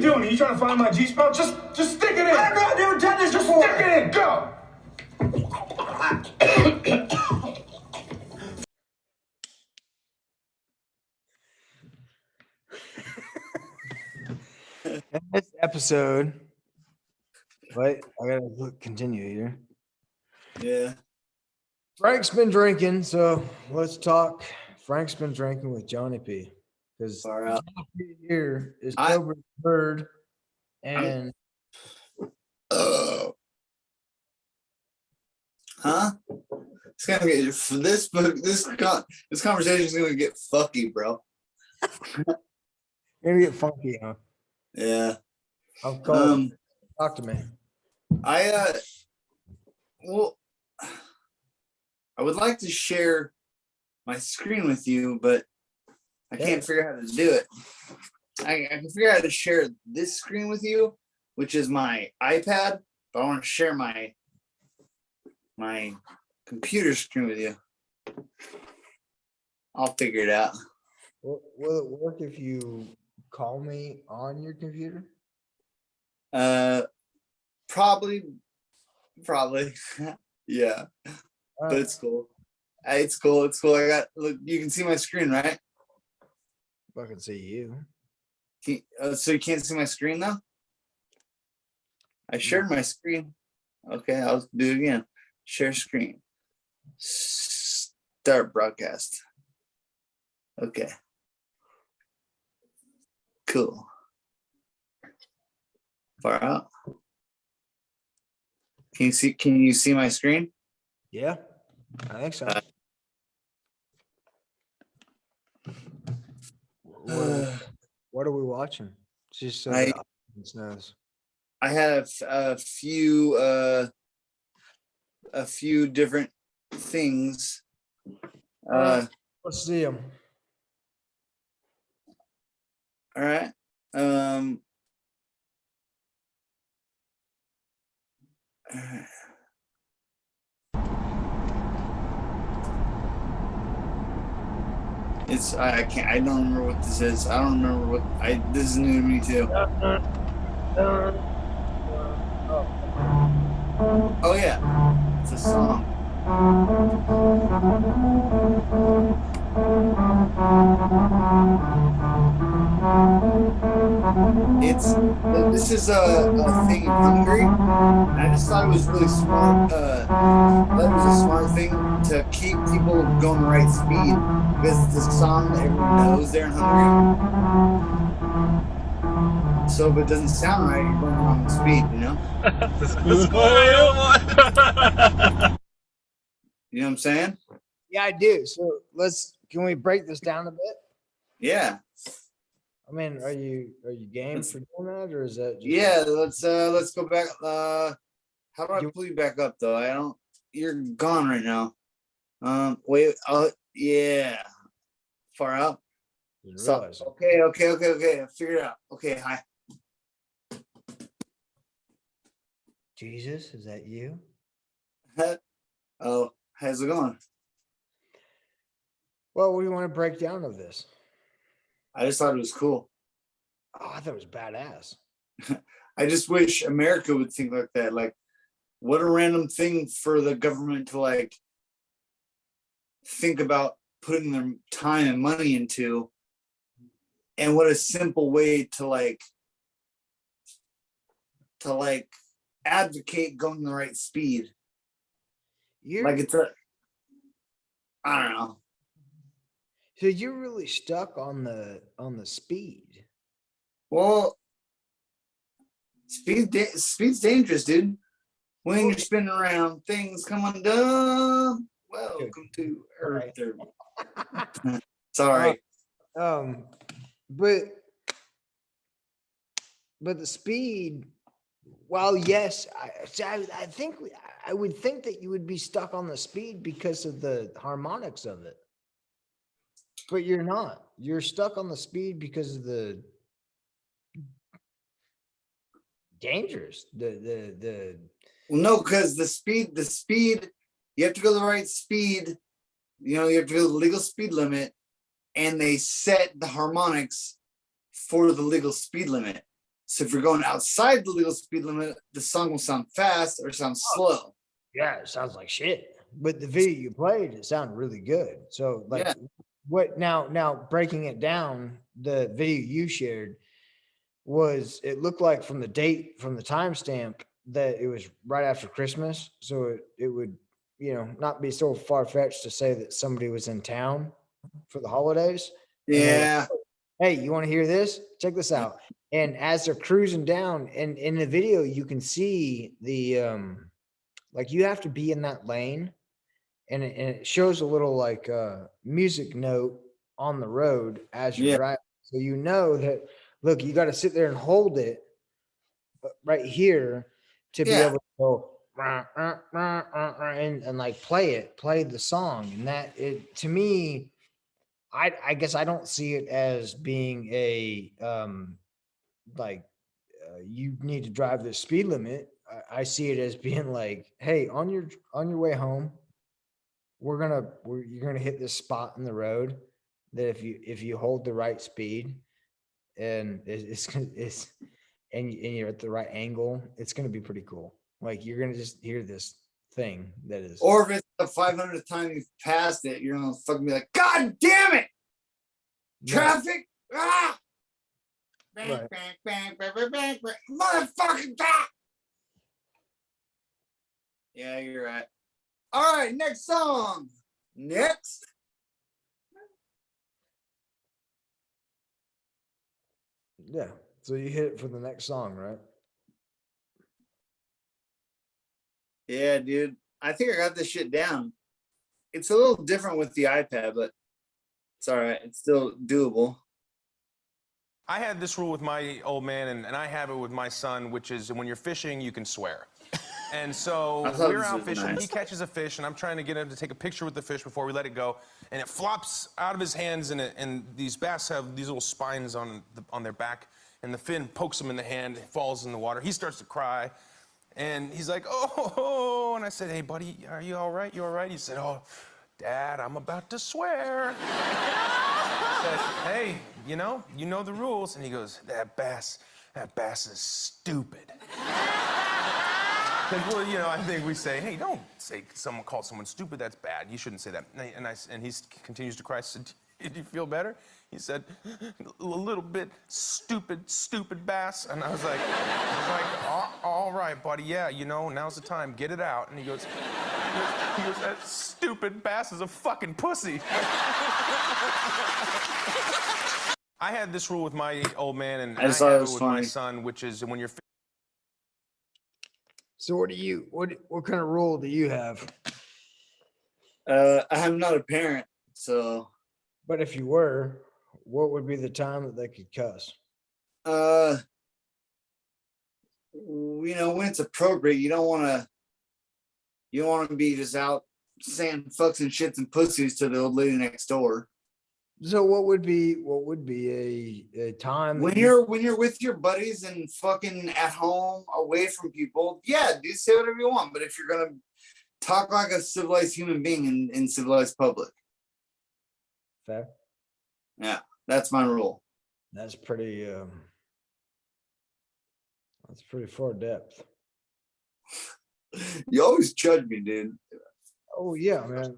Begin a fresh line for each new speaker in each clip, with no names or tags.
doing? Are you trying to find my G-spot? Just stick it in. I've never done this before. Stick it in. Go.
In this episode, wait, I gotta continue here.
Yeah.
Frank's been drinking, so let's talk. Frank's been drinking with Johnny P. Because Johnny P here is Cobra Bird, and
It's gonna get for this conversation is gonna get fucky, bro.
Gonna get funky, huh?
Yeah.
I'm cold. Talk to me.
I would like to share my screen with you, but I can't figure out how to do it. I can figure out how to share this screen with you, which is my iPad, but I want to share my computer screen with you. I'll figure it out.
Will it work if you call me on your computer?
Probably. Yeah. But it's cool. It's cool. Look, you can see my screen, right?
I can see you.
So you can't see my screen now? I shared my screen. Okay, I'll do it again. Share screen. Start broadcast. Okay. Cool. Far out. Can you see my screen?
Yeah, I think so. What are we watching? Just so the audience knows.
I have a few different things.
Let's see them.
All right. I don't remember what this is. I don't remember this is new to me too. Oh yeah, it's a song. This is a thing in Hungary. I just thought it was really smart. That was a smart thing to keep people going the right speed, because it's a song that everyone knows there in Hungary. So if it doesn't sound right, you're going the wrong speed, you know? You know what I'm saying?
Yeah, I do. So can we break this down a bit?
Yeah.
I mean, are you game for doing that, or is that just
let's go back. How do I pull you back up though? You're gone right now. Wait, yeah. Far out. So, okay. I figured it out. Okay, hi.
Jesus, is that you?
Oh, how's it going?
Well, what do you want to break down of this?
I just thought it was cool.
Oh, I thought it was badass.
I just wish America would think like that. Like, what a random thing for the government to like think about putting their time and money into, and what a simple way to advocate going the right speed. I don't know.
So you're really stuck on the speed.
Well, speed's dangerous, dude. When you're spinning around, things come undone. Welcome to Earth. Sorry.
But the speed. Well, yes, I think I would think that you would be stuck on the speed because of the harmonics of it. But you're not. You're stuck on the speed because of the dangers.
Well, no, because the speed, you have to go the right speed. You know, you have to go the legal speed limit, and they set the harmonics for the legal speed limit. So if you're going outside the legal speed limit, the song will sound fast or sound slow.
Yeah, it sounds like shit. But the video you played, it sounded really good. So like
Yeah.
what now breaking it down, the video you shared was it looked like from the date, from the timestamp that it was right after Christmas. So it would, not be so far fetched to say that somebody was in town for the holidays. And they were,
Yeah.
hey, you want to hear this? Check this out. And as they're cruising down, and in the video, you can see the like you have to be in that lane, and it shows a little like music note on the road as you're
Yeah.
driving. So you know that look, you got to sit there and hold it right here to be
Yeah.
able to go and like play the song. And that it to me, I guess I don't see it as being a like you need to drive the speed limit. I see it as being like, hey, on your way home, you're gonna hit this spot in the road that if you hold the right speed and it's and you're at the right angle, it's gonna be pretty cool. Like you're gonna just hear this thing that is.
Or if it's the 500th time you've passed it, you're gonna fucking be like, God damn it! Traffic! Ah! Bang,
Right.
bang, bang, bang, bang, bang, bang. Motherfucking God! Yeah, you're right. All right, next song. Next.
Yeah. So you hit it for the next song, right?
Yeah, dude. I think I got this shit down. It's a little different with the iPad, but it's all right. It's still doable.
I had this rule with my old man, and I have it with my son, which is when you're fishing, you can swear. And so
I thought
we're
this
out
was
fishing.
nice.
He catches a fish, and I'm trying to get him to take a picture with the fish before we let it go. And it flops out of his hands, and these bass have these little spines on their back. And the fin pokes him in the hand, falls in the water. He starts to cry. And he's like, oh, and I said, hey, buddy, are you all right? You all right? He said, oh, Dad, I'm about to swear. I said, hey, you know the rules. And he goes, that bass is stupid. Well, I think we say, hey, don't say someone called someone stupid. That's bad. You shouldn't say that. And he continues to cry. I said, did you feel better? He said, a little bit stupid bass. And I was like, all right, buddy. Yeah, now's the time. Get it out. And he goes, that stupid bass is a fucking pussy. I had this rule with my old man, and I
just thought it
have it
was
with
funny.
my son, which is when you're.
So what kind of rule do you have?
I'm not a parent, so
But if you were, what would be the time that they could cuss?
when it's appropriate, you don't want to be just out saying fucks and shits and pussies to the old lady next door.
So what would be a time
When you're with your buddies and fucking at home away from people, yeah, do say whatever you want. But if you're gonna talk like a civilized human being in civilized public,
fair?
yeah, that's my rule.
That's pretty far depth.
You always judge me, dude.
Oh yeah, man.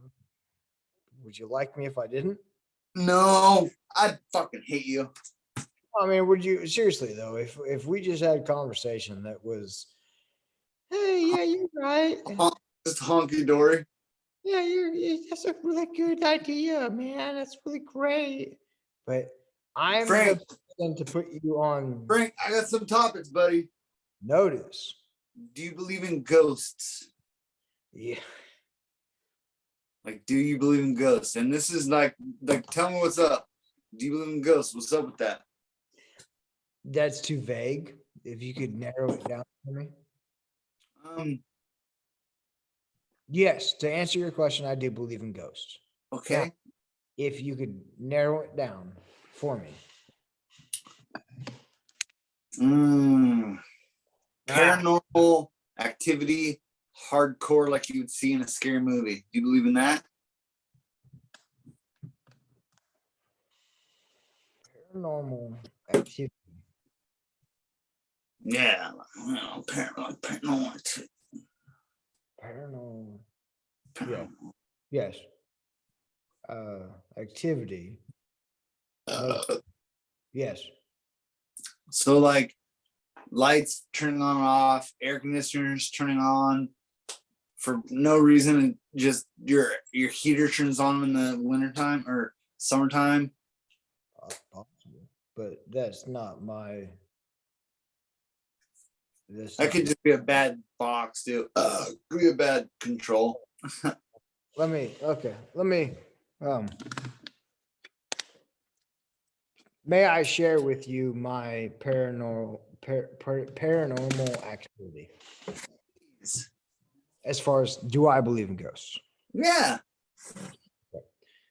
Would you like me if I didn't?
No, I'd fucking hate you.
I mean, would you seriously though? If we just had a conversation that was, hey, yeah, you're right.
Just honky dory.
Yeah, that's a really good idea, man. That's really great. But I'm
Frank.
the person to put you on
Frank, I got some topics, buddy.
notice.
Do you believe in ghosts?
Yeah.
Like, do you believe in ghosts? And this is like, tell me what's up. Do you believe in ghosts? What's up with that?
That's too vague. If you could narrow it down for me. Yes, to answer your question, I do believe in ghosts.
Okay.
Now, if you could narrow it down for me.
Paranormal activity, hardcore, like you would see in a scary movie. Do you believe in that?
Paranormal activity.
Yeah, paranormal activity.
Paranormal. Yeah. Yes. Activity. Yes.
So like lights turning on and off, air conditioners turning on for no reason, and just your heater turns on in the wintertime or summertime.
Possible, but that's not my.
That could just be a bad box, dude. Could be a bad control.
Let me. May I share with you my paranormal activity? As far as do I believe in ghosts?
Yeah.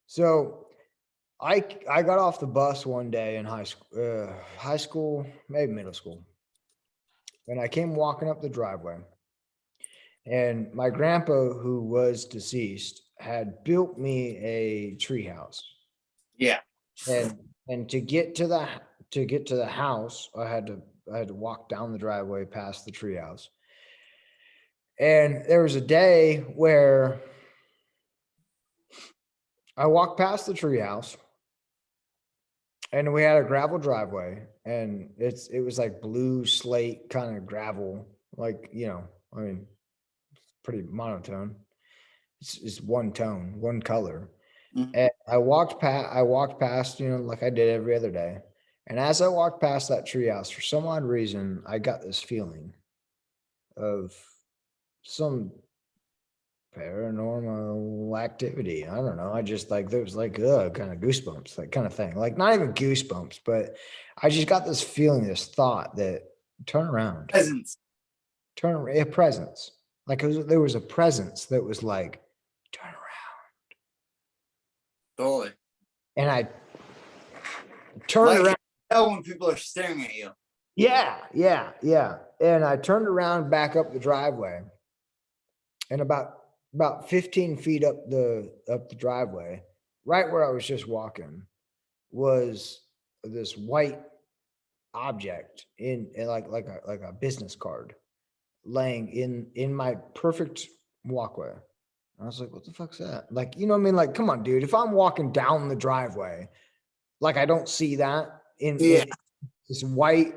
So I got off the bus one day in high school, maybe middle school, and I came walking up the driveway, and my grandpa, who was deceased, had built me a treehouse.
Yeah.
And to get to the house, I had to walk down the driveway past the treehouse. And there was a day where I walked past the treehouse, and we had a gravel driveway, and it was like blue slate kind of gravel, like, I mean, pretty monotone. It's one tone, one color.
Mhm.
And I walked past, like I did every other day. And as I walked past that treehouse, for some odd reason, I got this feeling of some paranormal activity. I don't know. I just like, there was like kind of goosebumps, like kind of thing. Like not even goosebumps, but I just got this feeling, this thought that turn around,
Presents.
a presence. Like there was a presence that was like, turn around.
Totally.
And I turned around.
Tell when people are staring at you.
Yeah. And I turned around back up the driveway, and about 15 feet up the driveway, right where I was just walking, was this white object in like a business card laying in my perfect walkway. I was like, what the fuck's that? Like, you know what I mean? Like, come on, dude. If I'm walking down the driveway, like I don't see that in this white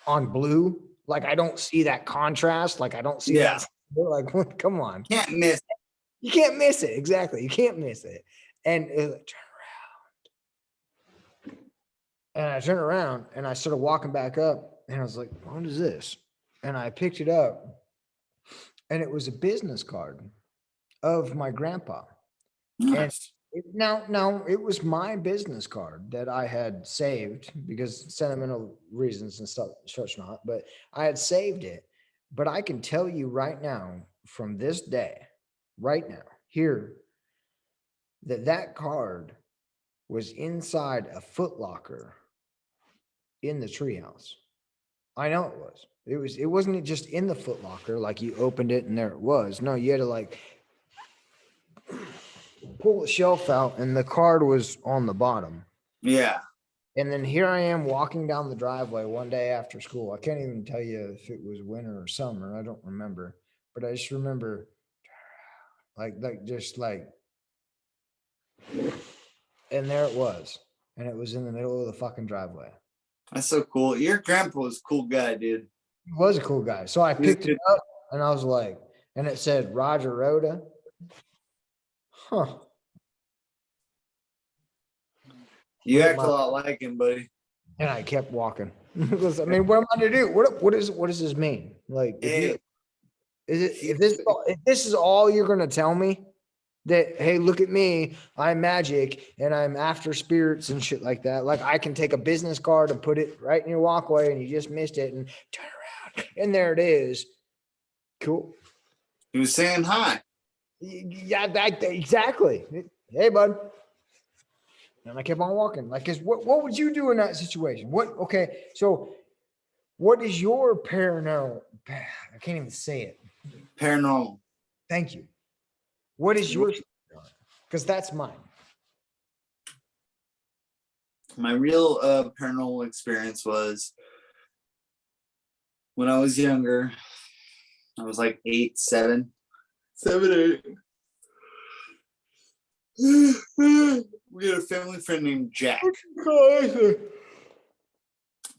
on blue. Like I don't see that contrast. Like I don't see that. Like, come on.
Can't miss.
You can't miss it. Exactly. You can't miss it. And it, turn around. And I turned around and I started walking back up, and I was like, what is this? And I picked it up, and it was a business card of my grandpa.
Nice.
Now it was my business card that I had saved because sentimental reasons and stuff, such not, but I had saved it. But I can tell you right now, from this day, right now, here, that card was inside a Foot Locker in the treehouse. I know it was. It wasn't just in the Foot Locker, like you opened it and there it was. No, you had to like pull the shelf out, and the card was on the bottom.
Yeah.
And then here I am walking down the driveway one day after school. I can't even tell you if it was winter or summer. I don't remember, but I just remember just like, and there it was. And it was in the middle of the fucking driveway.
That's so cool. Your grandpa was a cool guy, dude.
He was a cool guy. So I picked it up, and I was like, and it said Roger Rhoda. Huh.
You act a lot like him, buddy.
And I kept walking. Because, I mean, what am I to do? What does this mean? Like, if this is all you're gonna tell me, that hey, look at me, I'm magic and I'm after spirits and shit like that. Like I can take a business card and put it right in your walkway, and you just missed it, and turn around, and there it is. Cool.
He was saying hi.
Yeah, exactly. Hey, bud. And I kept on walking. Like, what would you do in that situation? Okay, so what is your paranormal? I can't even say it.
Paranormal.
Thank you. What is yours? Because that's mine.
My real paranormal experience was when I was younger. I was like 8, 7, 7, 8. We had a family friend named Jack.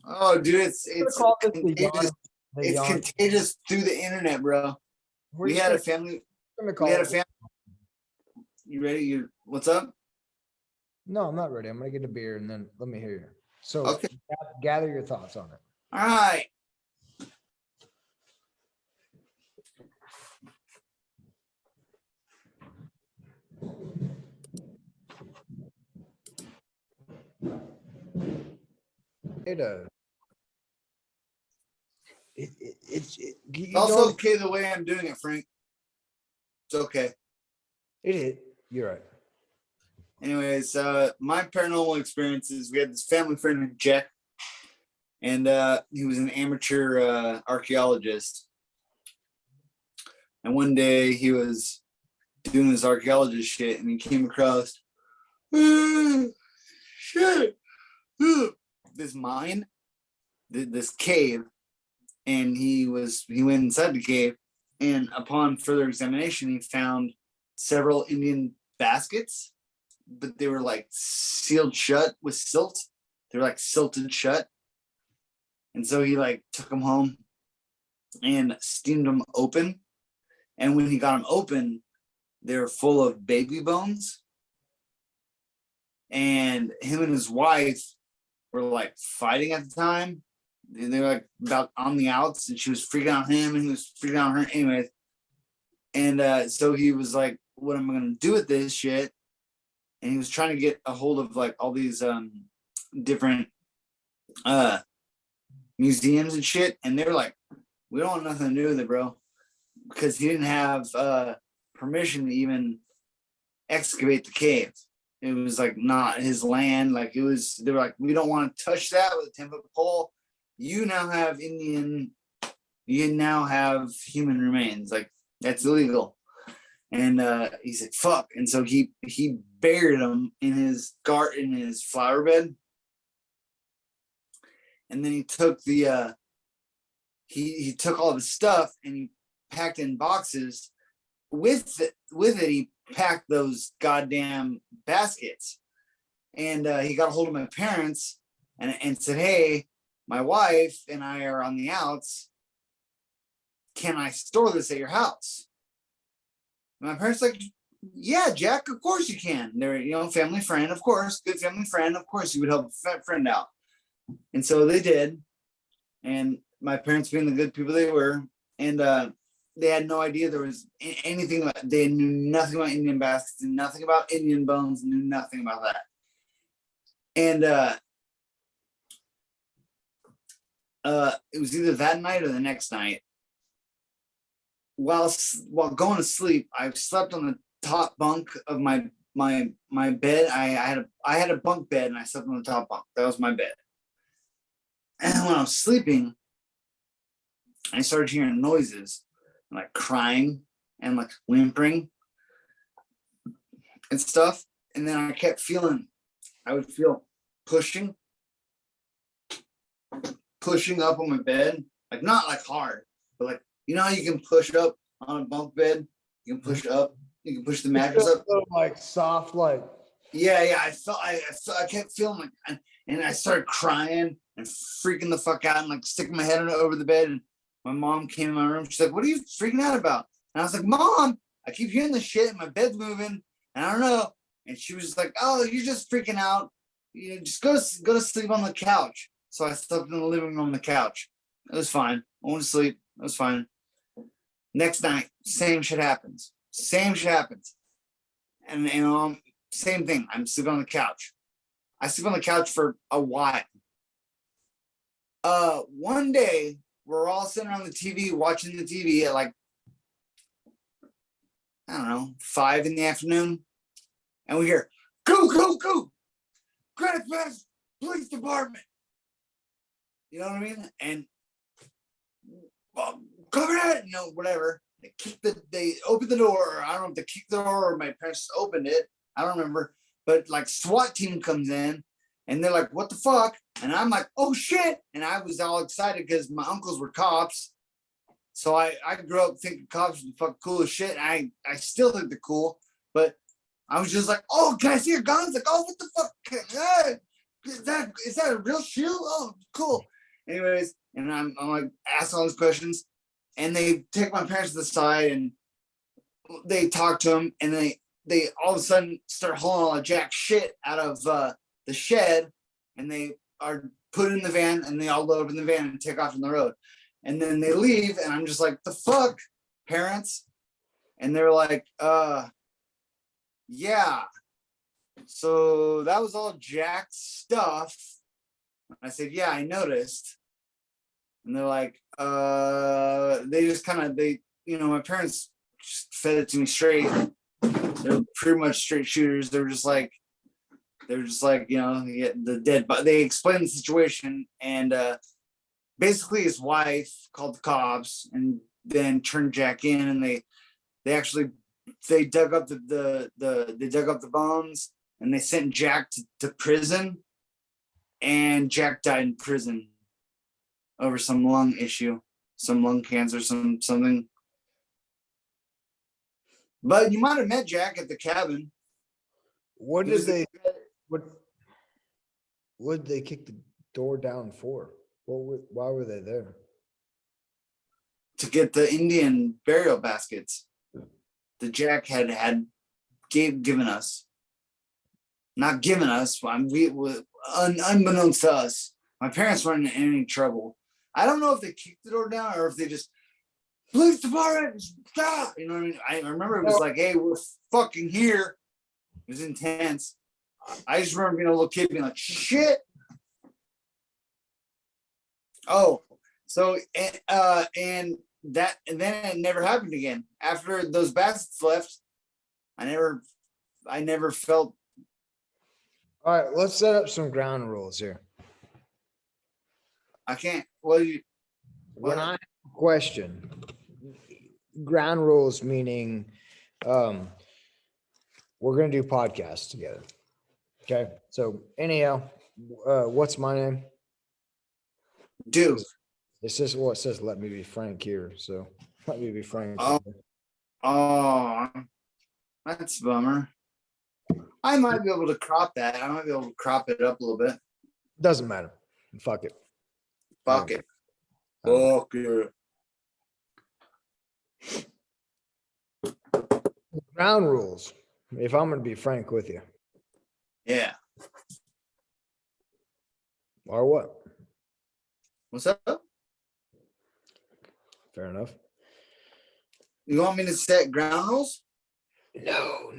Oh, dude, it's
Call this the
contagious.
yawn. The
It's
yawn.
contagious through the internet, bro.
We're
We
just
had a
gonna-
family.
gonna call
We had a
it-
family. You ready? What's up?
No, I'm not ready. I'm gonna get a beer and then let me hear you. So
Okay.
gather your thoughts on it.
All right.
It's
It's also okay the way I'm doing it, Frank. It's okay.
it is. You're right.
Anyways, my paranormal experiences, we had this family friend named Jack, and he was an amateur archaeologist. And one day he was doing this archaeologist shit, and he came across shit, this mine, this cave, and he went inside the cave, and upon further examination, he found several Indian baskets, but they were like sealed shut with silt. They were like silted shut. And so he like took them home and steamed them open. And when he got them open, they were full of baby bones. And him and his wife were like fighting at the time. They were like about on the outs, and she was freaking out him, and he was freaking out her. Anyways, and so he was like, "What am I gonna do with this shit?" And he was trying to get a hold of like all these different museums and shit, and they were like, "We don't want nothing to do with it, bro," because he didn't have permission to even excavate the cave. It was like not his land. Like it was, they were like, "We don't want to touch that with a 10-foot pole. You now have human remains. Like that's illegal." And he's like, "Fuck." And so he buried them in his garden, in his flower bed. And then he took the he took all the stuff and he packed in boxes. With it, he packed those goddamn baskets. And he got a hold of my parents and said, "Hey, my wife and I are on the outs. Can I store this at your house?" And my parents like, "Yeah, Jack, of course you can." They're, family friend, of course, good family friend. Of course you would help a friend out. And so they did. And my parents being the good people they were, and they had no idea there was anything about, they knew nothing about Indian baskets, and nothing about Indian bones, knew nothing about that. And it was either that night or the next night. While going to sleep, I slept on the top bunk of my bed. I had a bunk bed, and I slept on the top bunk. That was my bed. And when I was sleeping, I started hearing noises, like crying and like whimpering and stuff. And then I kept feeling, I would feel pushing up on my bed, like not like hard, but like, how you can push up on a bunk bed? You can push up, you can push the mattress up.
Like soft, like.
Yeah. I kept feeling like, and I started crying and freaking the fuck out and like sticking my head over the bed. And my mom came in my room. She's like, "What are you freaking out about?" And I was like, "Mom, I keep hearing this shit and my bed's moving and I don't know." And she was just like, "Oh, you're just freaking out. Just go to sleep on the couch." So I slept in the living room on the couch. It was fine. I went to sleep. It was fine. Next night, same shit happens. And same thing. I'm sleeping on the couch. I sleep on the couch for a while. One day, we're all sitting on the TV, watching the TV at like, I don't know, 5 p.m. And we hear, "Go, go, go! Granite Pass Police Department!" You know what I mean? And cover that, whatever. They opened the door. I don't know if they kicked the door or my parents opened it. I don't remember. But like SWAT team comes in and they're like, "What the fuck?" And I'm like, oh shit. And I was all excited because my uncles were cops. So I grew up thinking cops were the fuck cool as shit. I still think they're cool, but I was just like, oh, can I see your guns? Like, oh, what the fuck? Is that a real shoe? Oh, cool. Anyways, and I'm like asking all these questions, and they take my parents to the side and they talk to them, and they all of a sudden start hauling all the jack shit out of the shed, and they are put in the van, and they all load up in the van and take off on the road. And then they leave, and I'm just like, the fuck, parents? And they're like, yeah. So that was all Jack's stuff. I said, yeah, I noticed. And they're like, they just kind of, my parents just fed it to me straight. They're pretty much straight shooters. They were just like, the dead body. They explained the situation, and basically his wife called the cops and then turned Jack in, and they dug up the bones, and they sent Jack to prison, and Jack died in prison over some lung issue, some lung cancer, something. But you might have met Jack at the cabin.
What did they kick the door down for? Why were they there?
To get the Indian burial baskets that Jack had given us. Not given us. Unbeknownst to us, my parents weren't in any trouble. I don't know if they kicked the door down or if they just police department. Stop! You know what I mean? I remember it was like, hey, we're fucking here. It was intense. I just remember being a little kid being like, shit. Oh, so and then it never happened again. After those baskets left, I never felt.
All right, let's set up some ground rules here.
I can't. What do you?
When I question ground rules, meaning we're gonna do podcasts together. Okay. So anyhow, what's my name?
Dude.
It says let me be frank here. So let me be frank.
Oh, that's a bummer. I might be able to crop that. I might be able to crop it up a little bit.
Doesn't matter. Fuck it.
Fuck it. Fuck it.
Ground rules. If I'm going to be frank with you.
Yeah.
Or what?
What's up?
Fair enough.
You want me to set ground rules?
No.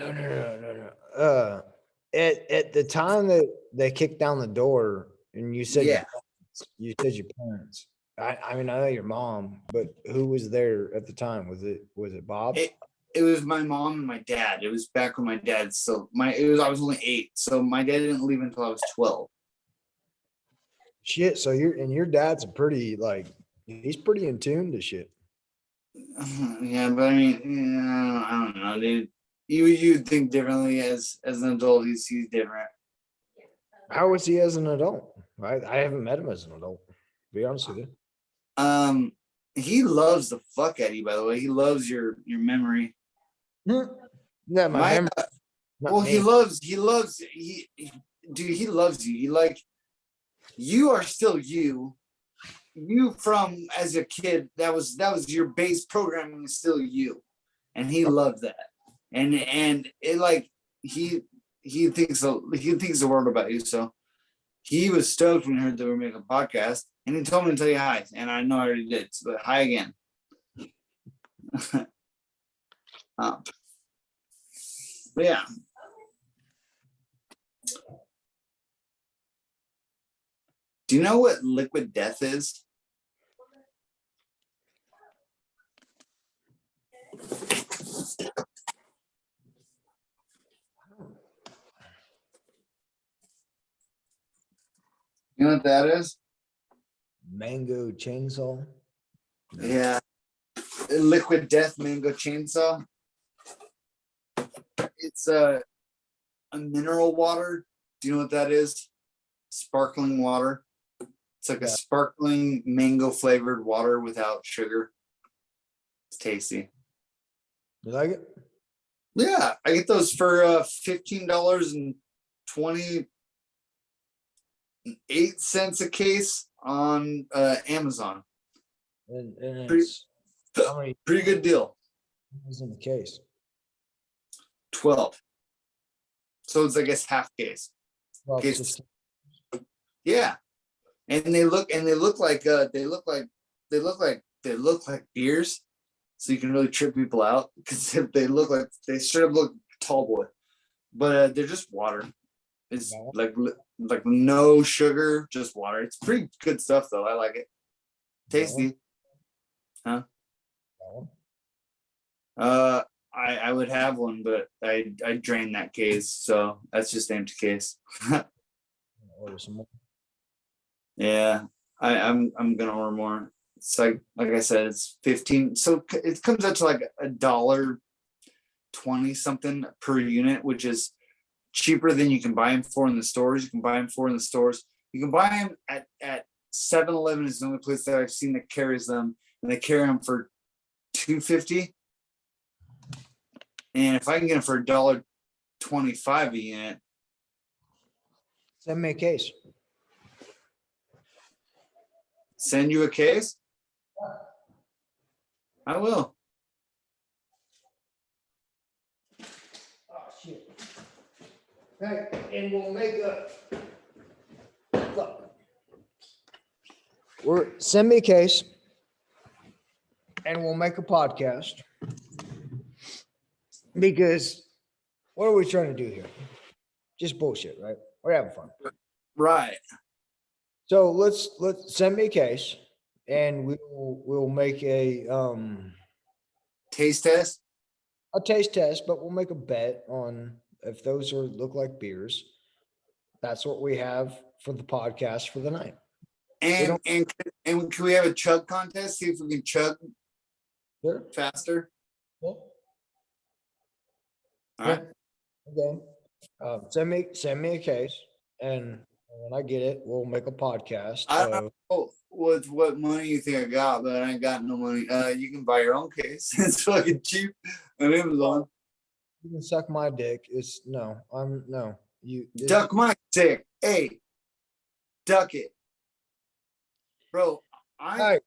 At the time that they kicked down the door and you said,
yeah,
you said your parents. I mean, I know your mom, but who was there at the time? Was it Bob?
It was my mom and my dad. It was back when my dad I was only 8, so my dad didn't leave until I was 12.
Shit. So your dad's he's pretty in tune to shit.
Yeah, but I mean, I don't know, dude. You think differently as an adult. He's different.
How was he as an adult? I haven't met him as an adult, to be honest with you.
He loves the fuck out of you, by the way. He loves your memory.
No, my memory.
Well, he loves he loves you. He like, you are still you. You from as a kid, that was your base programming is still you. And he loved that. And it like he thinks the world about you. So he was stoked when he heard that we were making a podcast, and he told me to tell you hi. And I know I already did, but hi again. But yeah. Do you know what liquid death is? You know what that is?
Mango chainsaw.
Yeah. Liquid death mango chainsaw. It's a mineral water. Do you know what that is? Sparkling water. It's like a
Yeah.
sparkling mango flavored water without sugar. It's tasty.
You like it?
Yeah, I get those for $15.28 a case on Amazon.
And
Pretty,
it's how many
pretty good deal.
is in the case?
12. So it's I guess half case.
Well,
Case.
16.
Yeah. And they look like beers. So you can really trip people out because they straight up look tall boy. But they're just water. It's
No.
like no sugar, just water. It's pretty good stuff though. I like it. Tasty. Huh?
No.
I would have one, but I drained that case, so that's just empty case.
Order some more.
Yeah, I'm gonna order more. It's like I said, it's 15. So it comes out to like $1.20 something per unit, which is cheaper than you can buy them for in the stores. You can buy them for in the stores. You can buy them at 7-Eleven is the only place that I've seen that carries them, and they carry them for $2.50. And if I can get them for $1.25 a unit,
Send me a case.
send you a case. I will.
Oh shit. Hey, and we'll make a look. Send me a case and we'll make a podcast. Because what are we trying to do here? Just bullshit, right? We're having fun.
Right.
So let's send me a case and we'll make a
Taste test.
taste test, but we'll make a bet on if those look like beers. That's what we have for the podcast for the night.
And can we have a chug contest? See if we can chug
Sure.
faster.
Yeah.
All right.
Okay. Send me a case, and when I get it, we'll make a podcast.
I don't know what money you think I got, but I ain't got no money. You can buy your own case. It's fucking cheap on Amazon.
You can suck my dick.
Duck my dick. Hey, duck it, bro.
Hey.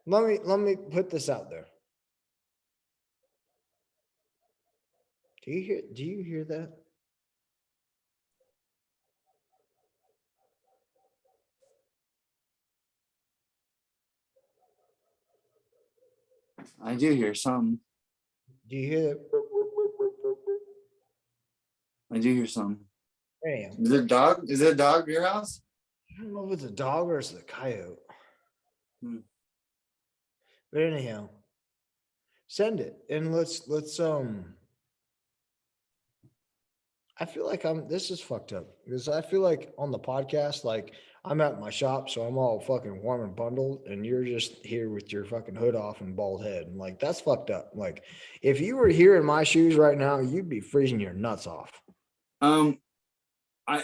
Let me put this out there. Do you hear that?
I do hear something.
Do you hear that?
I do hear something.
Damn.
Is it a dog? Is it a dog at your house?
I don't know if it's a dog or it's a coyote.
Hmm.
But anyhow, send it and let's I feel like this is fucked up because I feel like on the podcast, like I'm at my shop, so I'm all fucking warm and bundled, and you're just here with your fucking hood off and bald head. And like, that's fucked up. Like, if you were here in my shoes right now, you'd be freezing your nuts off.
I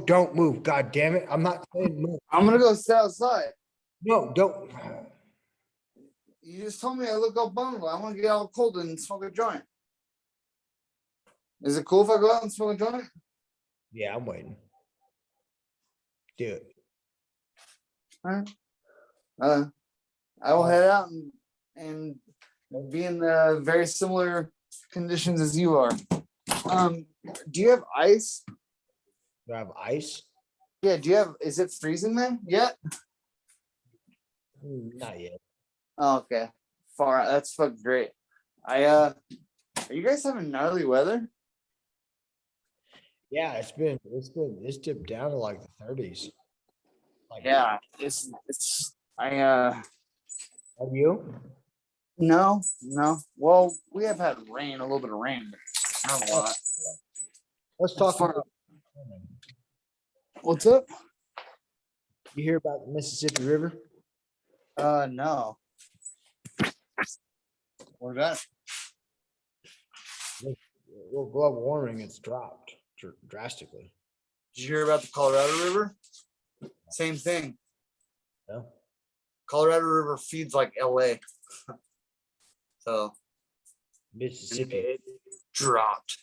Don't move. God damn it. I'm not saying move.
I'm gonna go sit outside.
No, don't.
You just told me I look all bundled. I want to get all cold and smoke a joint. Is it cool if I go out and smoke a joint?
Yeah, I'm waiting. Do it.
All right. I will head out and be in very similar conditions as you are. Do you have ice?
Do I have ice?
Yeah, is it freezing then yet?
Not yet.
Oh, okay. Far out. That's fucking great. Are you guys having gnarly weather?
Yeah, it's dipped down to like the 30s. Like,
Yeah,
Are you?
no. Well, we have had rain, a little bit of rain, but not a lot.
Let's talk
far.
about.
What's up?
You hear about the Mississippi River?
No. What about it?
Well, global warming, it's dropped. drastically.
Did you hear about the Colorado River? Same thing.
Yeah.
Colorado River feeds like LA. So
Mississippi.
it dropped.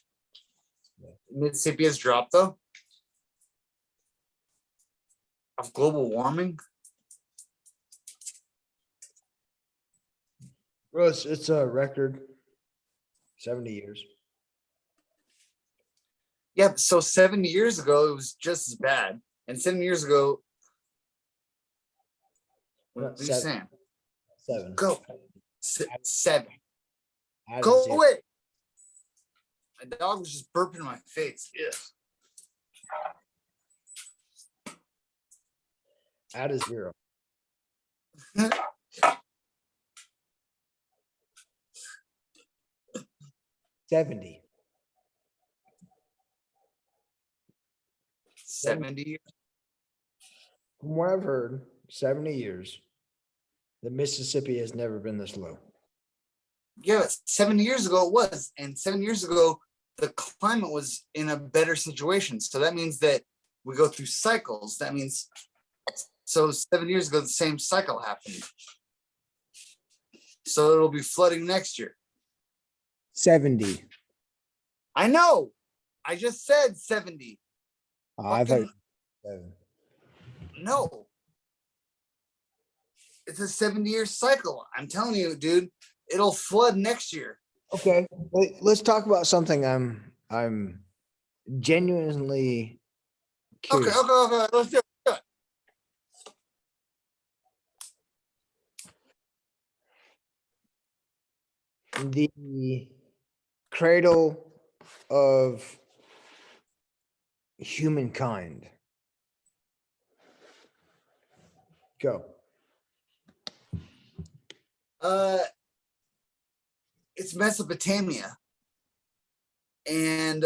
Mississippi has dropped though. Of global warming.
Well, it's a record 70 years.
Yeah, so 70 years ago it was just as bad. And 7 years ago, what are you saying?
7.
Go. 7.
Add a
Go
0.
away. My dog was just burping in my face.
Add a 0.
Yeah.
70.
70.
From what I've heard, 70 years, the Mississippi has never been this low.
Yeah, 7 years ago it was. And 7 years ago, the climate was in a better situation. So that means that we go through cycles. That means, so 7 years ago, the same cycle happened. So it'll be flooding next year.
70.
I know. I just said 70.
I thought
Fucking-
7.
No. It's a 70-year cycle. I'm telling you, dude, it'll flood next year.
Okay, let's talk about something I'm genuinely
Okay,
curious.
okay. Let's do it.
The cradle of humankind. Go.
It's Mesopotamia. And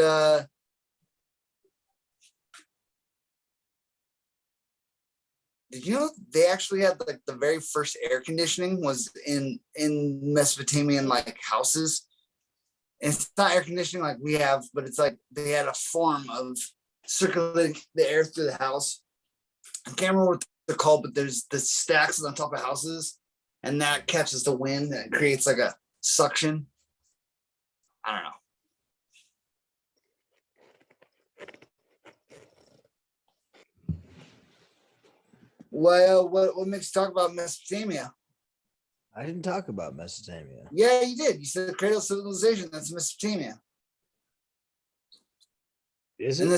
did you know they actually had like the very first air conditioning was in Mesopotamian like houses? And it's not air conditioning like we have, but it's like they had a form of circulating the air through the house. I can't remember what they're called, but there's the stacks on top of houses, and that catches the wind and it creates like a suction. I don't know. Well, what makes you talk about Mesopotamia?
I didn't talk about Mesopotamia.
Yeah, you did. You said the cradle of civilization. That's Mesopotamia.
Is
In
it?
the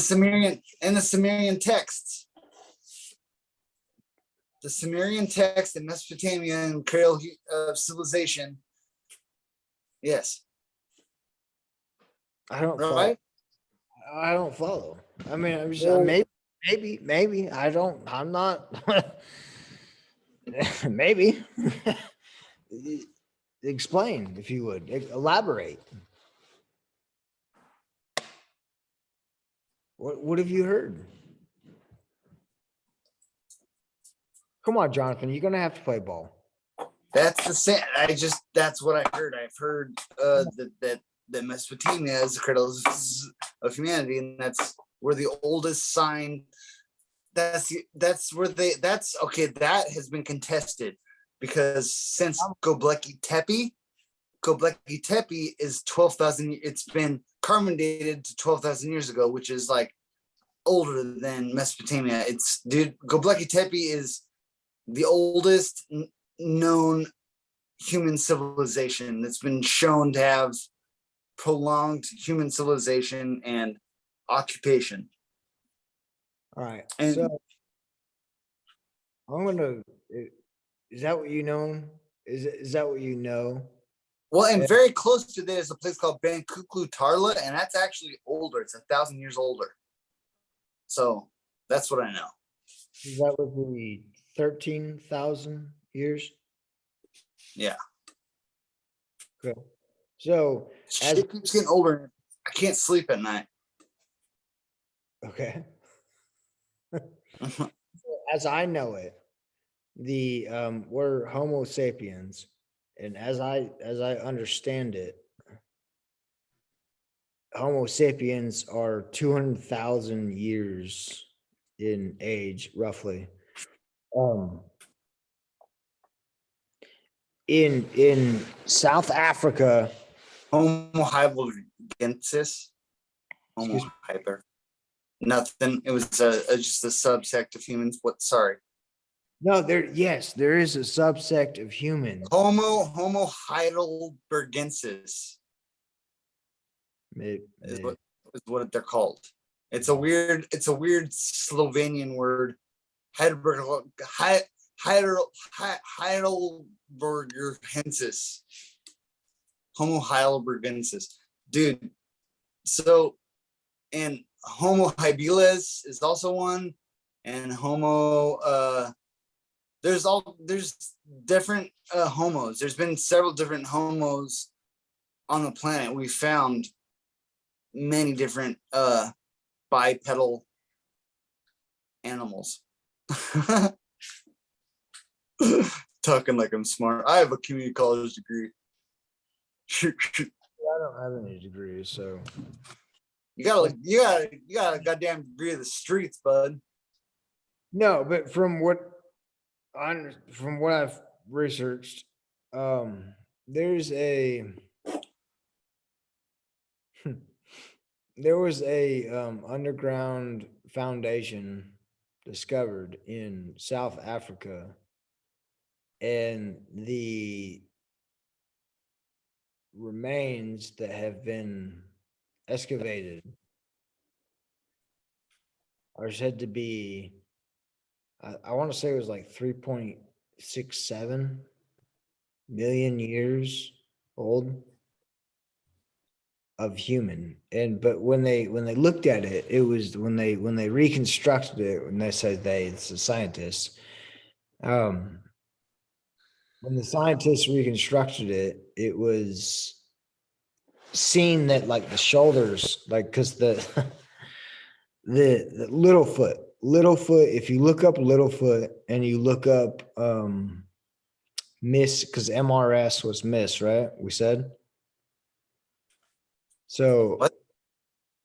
Sumerian texts. The Sumerian text in Mesopotamia and cradle of civilization. Yes.
I don't follow.
Right?
I don't follow. I mean, I'm just,
Well-
maybe. I don't. I'm not. Maybe. Explain, if you would. Elaborate. What have you heard? Come on, Jonathan. You're gonna have to play ball.
That's the same. That's what I heard. I've heard that Mesopotamia is the cradle of humanity, and that's where the oldest sign. That's okay. That has been contested because since Göbekli Tepe is 12,000. It's been carbon dated to 12,000 years ago, which is like older than Mesopotamia. Göbekli Tepe is the oldest known human civilization that's been shown to have prolonged human civilization and occupation.
All right.
And-
So I'm gonna. Is that what you know? Is that what you know?
Well, and very close to there is a place called Benkuklu Tarla, and that's actually older. It's 1,000 years older. So that's what I know.
That would be 13,000 years.
Yeah.
Cool. So as
Shit keeps getting older. I can't sleep at night.
okay. As I know it, we're Homo sapiens, and as I understand it, Homo sapiens are 200,000 years in age, roughly. In South Africa,
Homo heidelbergensis. Homo
Excuse me?
hyper. Nothing. It was just a subsect of humans. What? Sorry.
no, there is a subsect of human.
Homo heidelbergensis
May-
is
may-
what they're called. It's a weird Slovenian word. Heidelbergensis. Homo heidelbergensis. Dude. So, and Homo habilis is also one, and Homo there's different homos. There's been several different homos on the planet. We found many different bipedal animals. Talking like I'm smart. I have a community college degree.
I don't have any degrees, so
You got a goddamn degree of the streets, bud.
no. But from what I've researched, there's a there was a underground foundation discovered in South Africa, and the remains that have been excavated are said to be, I want to say it was like 3.67 million years old of human. And but when they looked at it, it was when they reconstructed it, when they said it's the scientists, when the scientists reconstructed it, it was seen that like the shoulders, like because the the Littlefoot, if you look up Littlefoot and you look up miss, because MRS was miss, right? We said. So
What?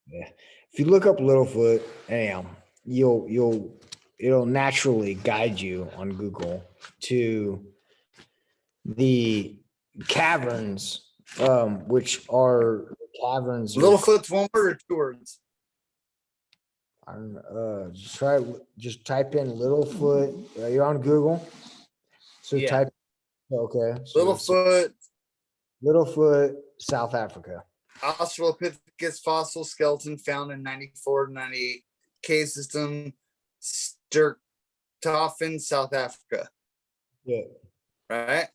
yeah, if you look up Littlefoot, anyhow, it'll naturally guide you on Google to the caverns, which are caverns.
Littlefoot's one word or two words?
I don't just type in Littlefoot. You're on Google. So
Yeah.
type, okay. So Littlefoot, South Africa.
Australopithecus fossil skeleton found in 94 to 98 cave system, Sturktoffen, South Africa.
Yeah.
Right?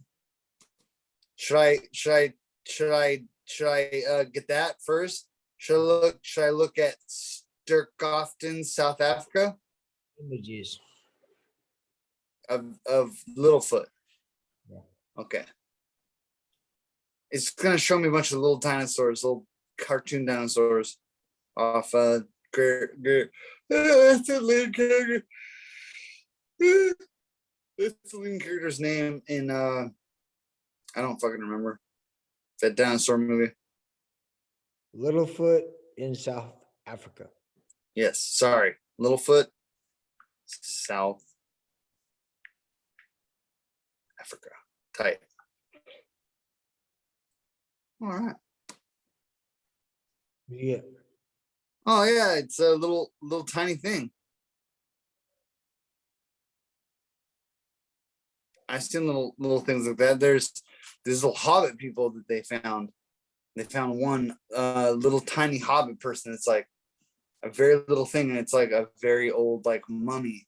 Should I get that first? Should I look at Sturktoffen, South Africa
Images.
of Littlefoot?
Yeah.
Okay. It's gonna show me a bunch of little dinosaurs, little cartoon dinosaurs off it's the lead character. It's the lead character's name in I don't fucking remember that dinosaur movie.
Littlefoot in South Africa.
Yes, sorry. Littlefoot, South Africa. Tight. All right.
Yeah.
Oh yeah, it's a little tiny thing. I've seen little things like that. There's little hobbit people that they found. They found one little tiny hobbit person. It's like a very little thing, and it's like a very old like mummy.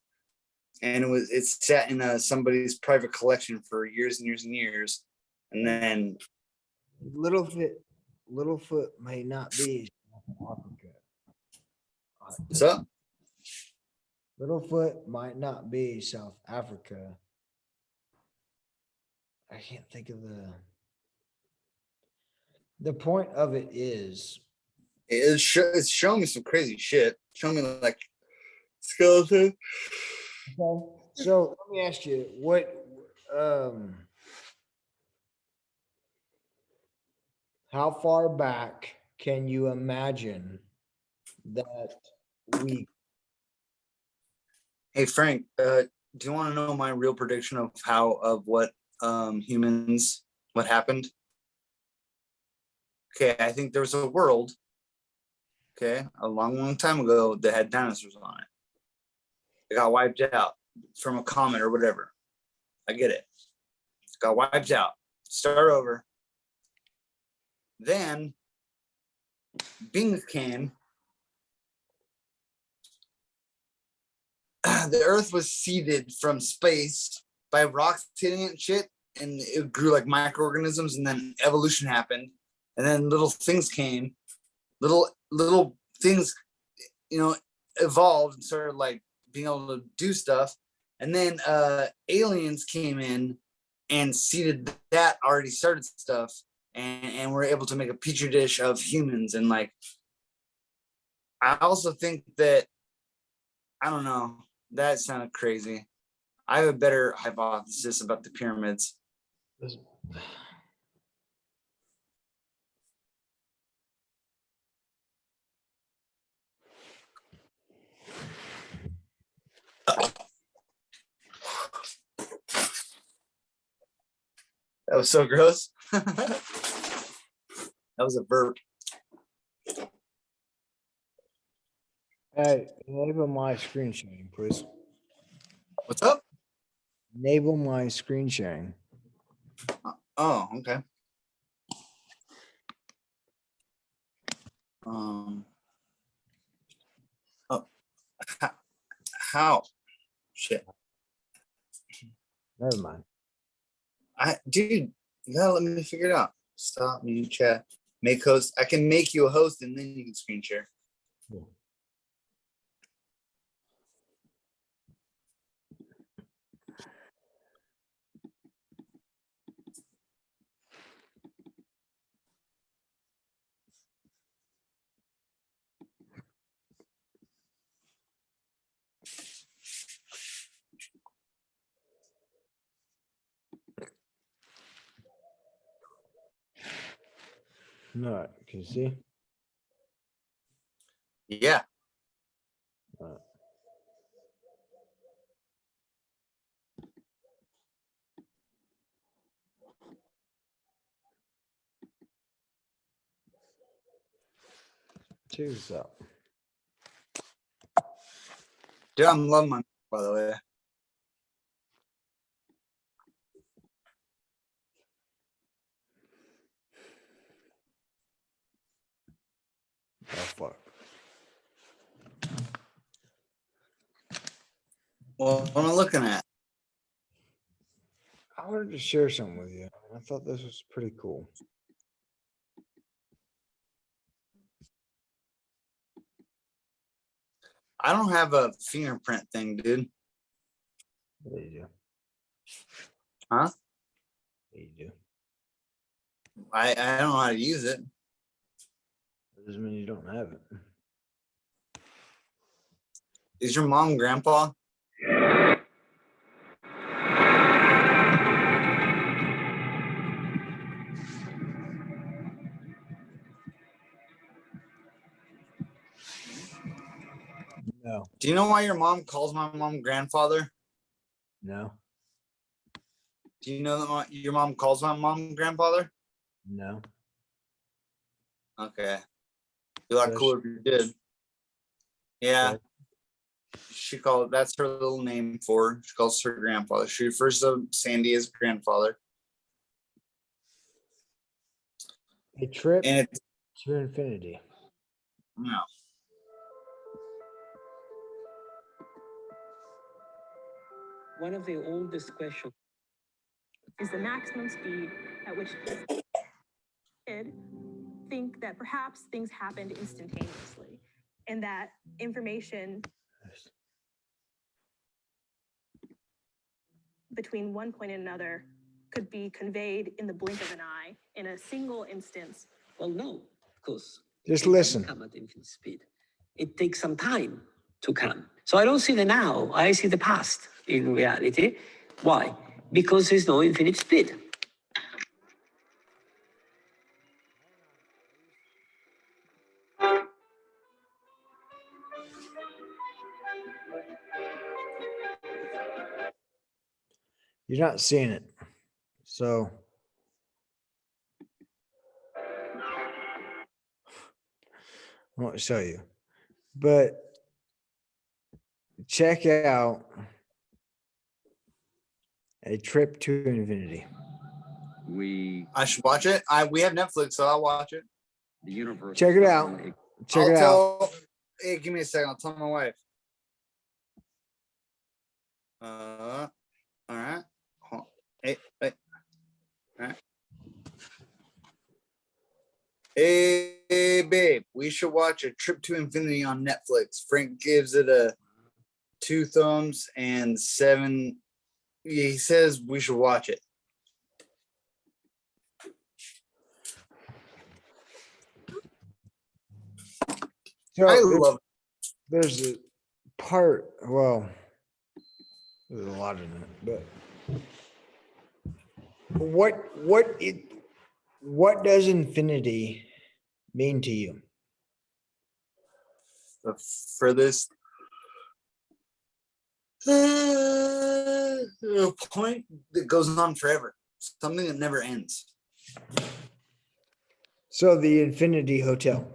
And it's sat in somebody's private collection for years and years and years. And then
Littlefoot may not be South Africa.
what's up?
Littlefoot might not be South Africa. I can't think of the point of it is.
It's showing me some crazy shit. Show me like skeleton.
Okay. So let me ask you, how far back can you imagine that we?
Hey Frank, do you want to know my real prediction of what humans, what happened? Okay, I think there was a world, okay, a long time ago that had dinosaurs on it. It got wiped out from a comet or whatever. I get it. Got wiped out. Start over. Then beings came. The earth was seeded from space by rocks hitting it and shit, and it grew like microorganisms, and then evolution happened, and then little things came, little things, evolved and started like being able to do stuff, and then aliens came in and seeded that already started stuff, and were able to make a petri dish of humans. And like, I also think that, I don't know, that sounded crazy. I have a better hypothesis about the pyramids. That was so gross. That was a burp.
Hey, enable my screen sharing, please.
What's up?
Enable my screen sharing.
Oh, okay. Oh, how? Shit.
Never mind.
Dude, you gotta let me figure it out. Stop, mute, chat, make host. I can make you a host, and then you can screen share.
Cool. No, can you see?
Yeah.
Cheers up.
Dude, I'm loving my, by the way.
Oh fuck.
Well, what am I looking at?
I wanted to share something with you. I thought this was pretty cool.
I don't have a fingerprint thing, dude.
Yeah, you do.
Huh?
Yeah, you do.
I don't know how to use it.
That doesn't mean you don't have it.
Is your mom grandpa?
No.
Do you know why your mom calls my mom grandfather?
No.
Do you know that your mom calls my mom grandfather?
No.
Okay. Be a lot cooler if you did. Yeah. That's her little name for her. She calls her grandfather. She refers to Sandy as grandfather.
A trip
And it's,
to infinity.
no.
One of the oldest questions is the maximum speed at which kids think that perhaps things happened instantaneously and that information between one point and another could be conveyed in the blink of an eye in a single instance.
Well, no, because
Just
it doesn't
listen.
come at infinite speed. It takes some time to come. So I don't see the now, I see the past in reality. Why? Because there's no infinite speed.
You're not seeing it. So I won't show you. But check out A Trip to Infinity.
I should watch it. We have Netflix, so I'll watch it.
The universe.
Check it out. Check it out.
Hey, give me a second. I'll tell my wife. All right. Hold on. Hey. All right. Hey, babe, we should watch A Trip to Infinity on Netflix. Frank gives it a 2 thumbs and 7. He says we should watch it.
So
I love it.
there's a part, well, there's a lot in it, but what does infinity mean to you?
The furthest a point that goes on forever, something that never ends.
So the Infinity Hotel.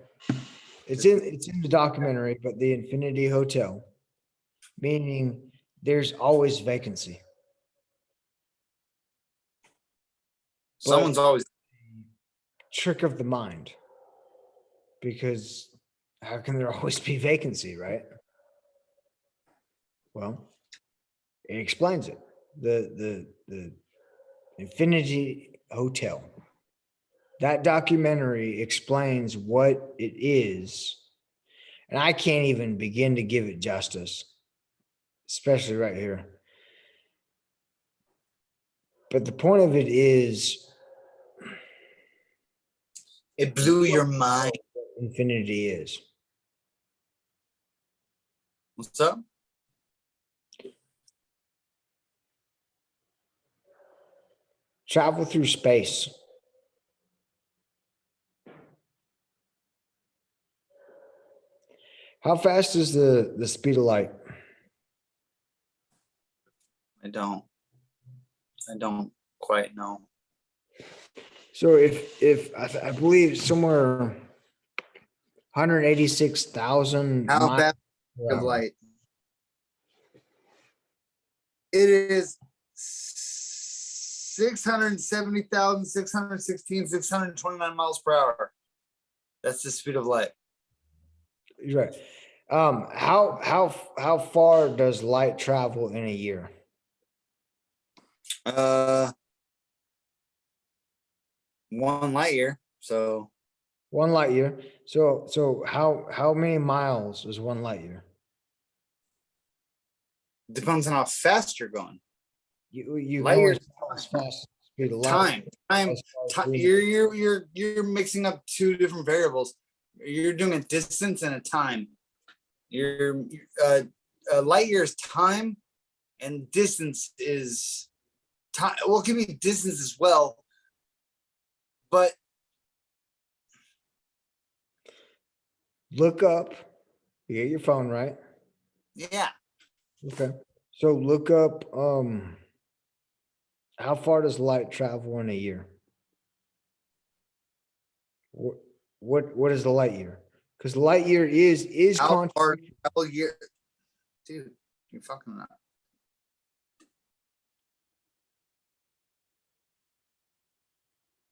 It's in the documentary, but the Infinity Hotel, meaning there's always vacancy.
Someone's always
Trick of the mind. Because how can there always be vacancy, right? Well, it explains it. The Infinity Hotel. That documentary explains what it is, and I can't even begin to give it justice, especially right here. But the point of it is,
it blew your mind.
infinity is.
What's up?
Travel through space. How fast is the speed of light?
I don't quite know.
So if I believe somewhere 186,000
How
miles
fast
per
of
hour.
light? It is 670,616, miles per hour. That's the speed of light.
You're right. How far does light travel in a year?
1 light year. So
1 light year. So how many miles is 1 light year?
depends on how fast you're going.
You
Light
can only
years
travel as fast as speed of light.
Time.
As far as
Time.
reason.
You're mixing up 2 different variables. You're doing a distance and a time. Your a light year is time, and distance is time. Well, it can be distance as well, but
Look up. You get your phone, right?
yeah,
Okay. So look up how far does light travel in a year? What is the light year? Because light year is
how far
contrary.
travel year, dude? You're fucking up.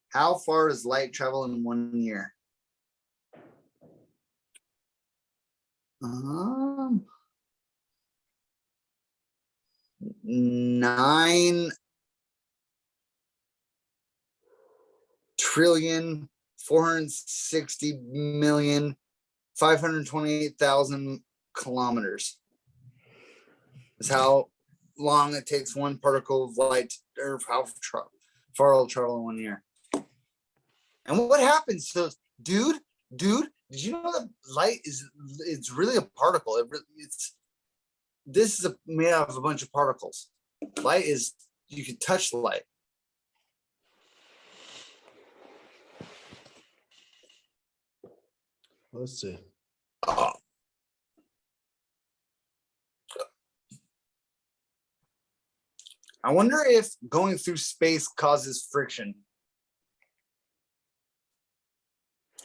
How far does light travel in 1 year? 9 trillion 460,528,000 kilometers. Is how long it takes one particle of light, or how far it'll travel in 1 year. And what happens? So, dude, did you know that light it's really a particle? This is made out of a bunch of particles. Light is, you can touch the light.
Let's see.
Oh. I wonder if going through space causes friction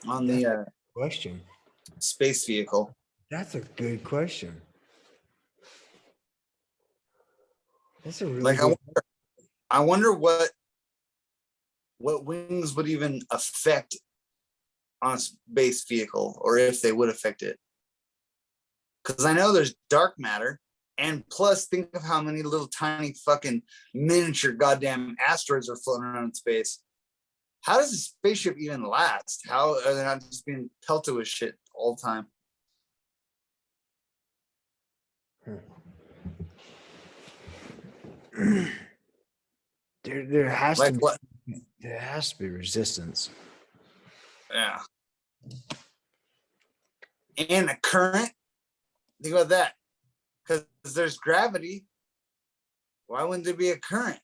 on the
Question.
space vehicle.
That's a good question. That's a really
Like
good.
I wonder what wings would even affect on a space vehicle, or if they would affect it. Because I know there's dark matter, and plus think of how many little tiny fucking miniature goddamn asteroids are floating around in space. How does a spaceship even last? How are they not just being pelted with shit all the time?
There has
Like
to be,
what?
there has to be resistance.
Yeah. And a current. Think about that. Because there's gravity. Why wouldn't there be a current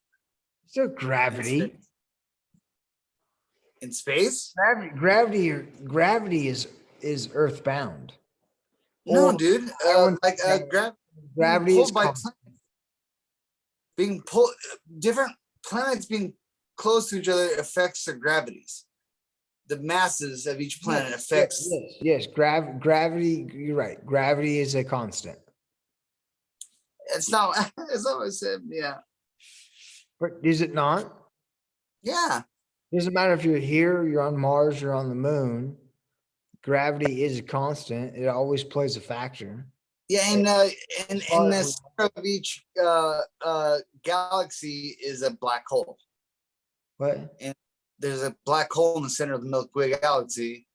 Is there gravity?
in space?
Gravity is earthbound.
No,
Or
dude. Like
gravity is
pulled by
constant.
being pulled, different planets being close to each other affects their gravities. The masses of each planet affects.
Yes. Gravity. You're right. Gravity is a constant.
It's not. It's not what I said. Yeah.
But is it not?
Yeah.
Doesn't matter if you're here, you're on Mars, you're on the moon. Gravity is a constant. It always plays a factor.
Yeah, and the center of each galaxy is a black hole.
What?
And there's a black hole in the center of the Milky Way galaxy,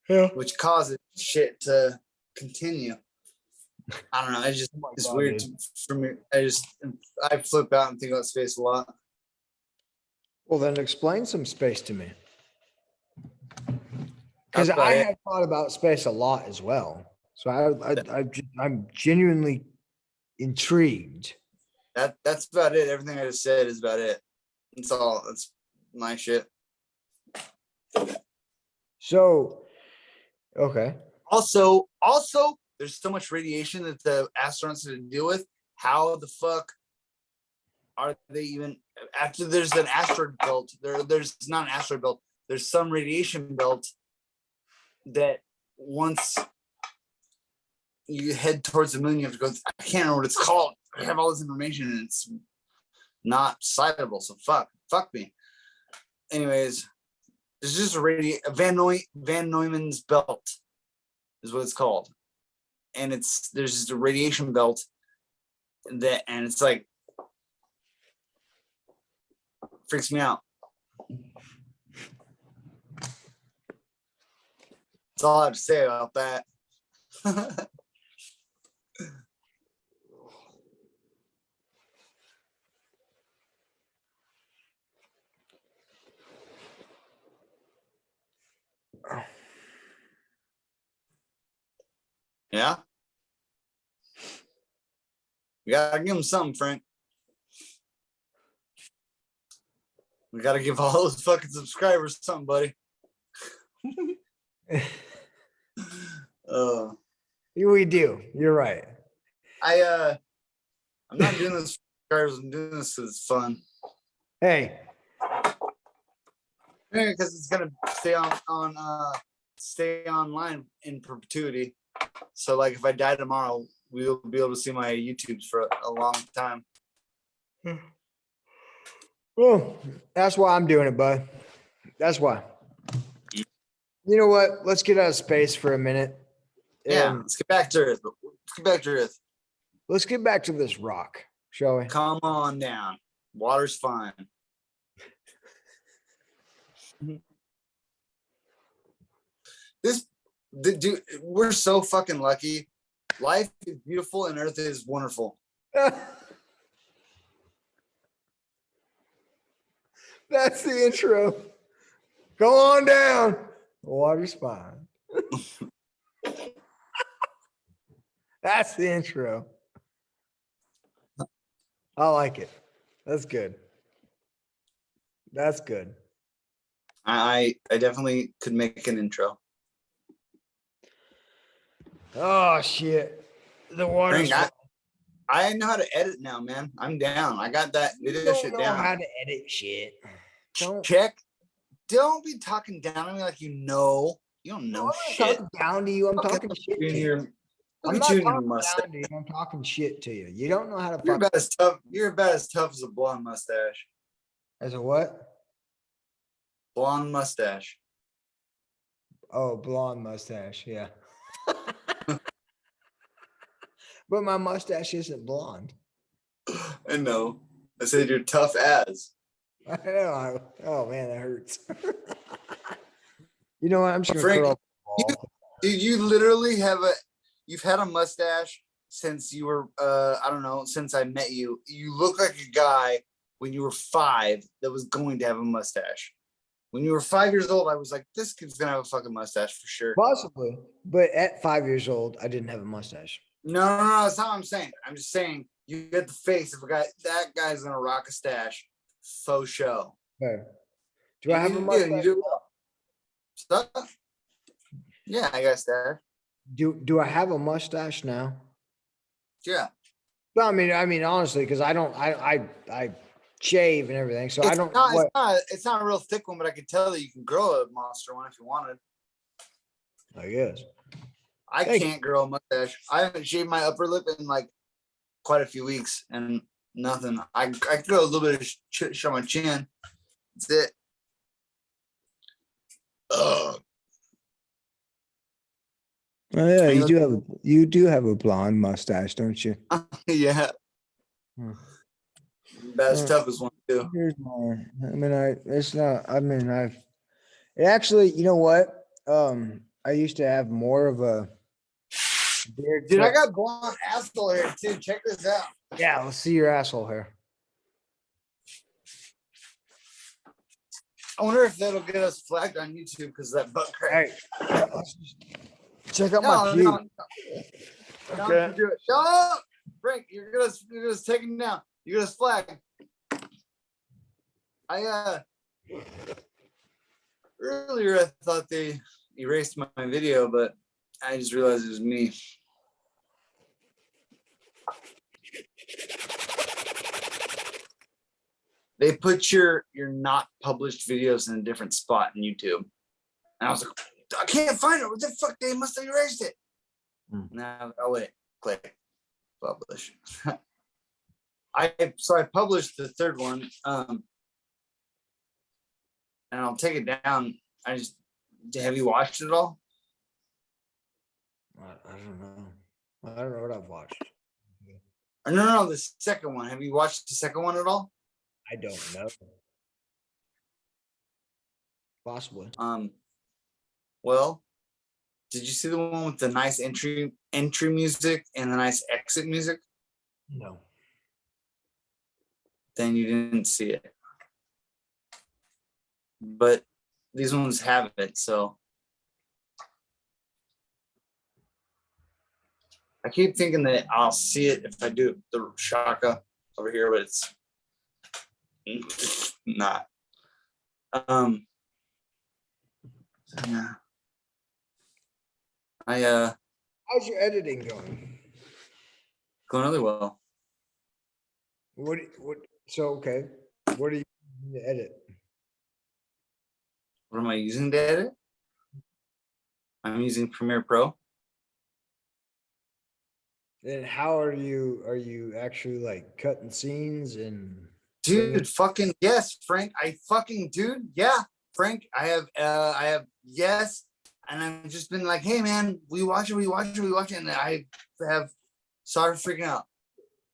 Yeah.
which causes shit to continue. I don't know. It's just it's
God,
weird for me. I flip out and think about space a lot.
Well, then explain some space to me. Because
That's about
I
it.
have thought about space a lot as well. So I'm genuinely intrigued.
That's about it. Everything I just said is about it. That's all. That's my shit.
So, okay.
Also, there's so much radiation that the astronauts have to deal with. How the fuck are they even after there's an asteroid belt? There's not an asteroid belt. There's some radiation belt that once you head towards the moon, you have to go. I can't remember what it's called. I have all this information and it's not citable. So fuck me. Anyways, there's just a Van Neumann's belt is what it's called, and there's just a radiation belt that, and it's like freaks me out. That's all I have to say about that. Yeah. We gotta give him something, Frank. We gotta give all those fucking subscribers something, buddy.
We do. You're right.
I'm not doing this for subscribers. I'm doing this because it's fun.
Hey,
Because it's gonna stay online in perpetuity. So like if I die tomorrow, we'll be able to see my YouTubes for a long time.
well, that's why I'm doing it, bud. That's why. You know what? Let's get out of space for a minute.
Yeah,
and
let's get back to Earth.
let's get back to this rock, shall we?
Come on down. Water's fine. Dude, we're so fucking lucky. Life is beautiful and Earth is wonderful.
That's the intro. Go on down. The water's fine. That's the intro. I like it. That's good. That's good.
I definitely could make an intro.
Oh shit. The water's
Frank,
fine.
I know how to edit now, man. I'm down. I got that
You
video
don't
shit
know
down.
how to edit shit. Don't.
Check. Don't be talking down on me like you know. You don't know
I'm
shit.
not talking down to you. I'm
Okay,
talking shit to you.
Look
I'm
at
not
you and your
talking
mustache.
down to you. I'm talking shit to you. You don't know how to
You're
fuck
about as tough. You're about as tough as a blonde mustache.
as a what?
Blonde mustache.
Oh, blonde mustache. Yeah. But my mustache isn't blonde.
I know. I said you're tough as.
I know. Oh man, that hurts. You know what? I'm just gonna
Frank,
curl.
Dude, you literally you've had a mustache since you were I don't know, since I met you. You look like a guy when you were 5 that was going to have a mustache. When you were 5 years old, I was like, this kid's gonna have a fucking mustache for sure.
Possibly, but at 5 years old, I didn't have a mustache.
No, that's not what I'm saying. I'm just saying you get the face of a guy. That guy's gonna rock a stash, faux show.
Okay. Do I have a
You
mustache?
do well. Stuff. Yeah, I got a stash.
Do I have a mustache now?
Yeah.
No, I mean, honestly, because I shave and everything, so I don't.
It's not a real thick one, but I can tell that you can grow a monster one if you wanted.
I guess.
I
Thank
can't grow a mustache. I haven't shaved my upper lip in like quite a few weeks, and nothing. I could grow a little bit of shit on my chin. That's it. Ugh.
Oh yeah,
you
do have a blonde mustache, don't you?
Yeah.
Hmm.
That's toughest one too.
Here's mine. It actually, you know what? I used to have more of a beard.
Dude, I got blonde asshole hair too. Check this out.
Yeah, let's see your asshole hair.
I wonder if that'll get us flagged on YouTube because of that butt crack.
Hey, let's just check out my pubes.
Don't do it. Shut up, Frank. You're gonna take him down. You're gonna flag. Earlier I thought they erased my video, but I just realized it was me. They put your not published videos in a different spot in YouTube. And I was like, I can't find it. What the fuck? They must have erased it. Now, wait, click, publish. I published the third one. And I'll take it down. Have you watched it all?
I don't know. I don't know what I've watched.
No, the second one. Have you watched the second one at all?
I don't know. Possibly.
Well, did you see the one with the nice entry music and the nice exit music?
No.
Then you didn't see it. But these ones have it, so I keep thinking that I'll see it if I do the shaka over here, but it's not. Yeah.
How's your editing going?
Going really well.
Okay. What are you using to edit?
What am I using to edit? I'm using Premiere Pro.
And how are you actually like cutting scenes and
Dude, fucking yes, Frank. Yeah, Frank. I have yes, and I've just been like, hey man, we watch it, and I have sorry for freaking out.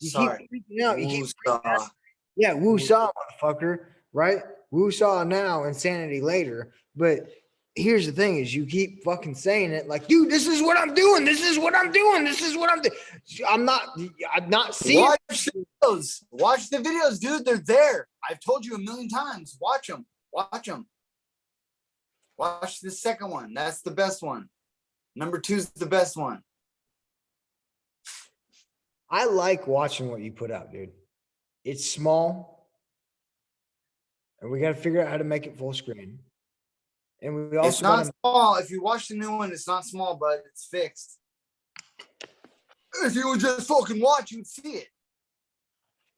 Sorry.
Keep freaking out. You keep freaking out. Yeah, woo-saw, motherfucker, right? Woo-saw now, insanity later. But here's the thing is you keep fucking saying it like, dude, this is what I'm doing. This is what I'm doing. This is what I'm doing. I'm not seeing.
Watch the videos, dude. They're there. I've told you a million times. Watch them. Watch the second one. That's the best one. Number 2 is the best one.
I like watching what you put out, dude. It's small. And we got to figure out how to make it full screen. And we also
it's not small. If you watch the new one, it's not small, but it's fixed. If you would just fucking watch, you'd see it.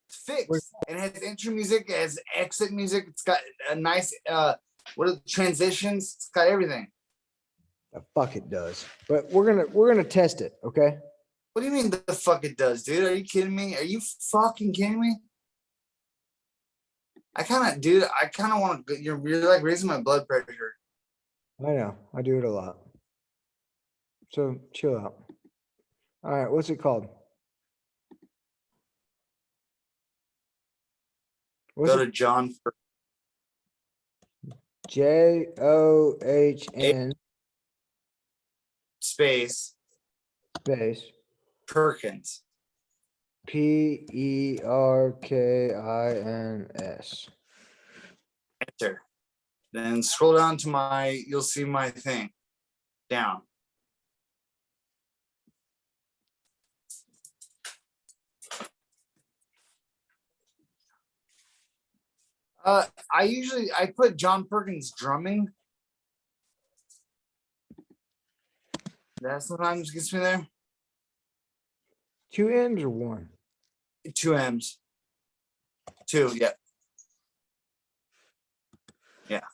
It's fixed. And it has intro music, it has exit music, it's got a nice what are the transitions? It's got everything.
The fuck it does. But we're gonna test it, okay?
What do you mean the fuck it does, dude? Are you kidding me? Are you fucking kidding me? I kind of want to. You're like raising my blood pressure.
I know. I do it a lot. So chill out. All right, what's it called? What's
Go
it?
to John
JOHN
space
space
Perkins.
PERKINS.
Enter. Then scroll down to you'll see my thing. Down. I put John Perkins drumming. That sometimes gets me there.
2 M's or 1?
2 M's. 2, yeah. Yeah.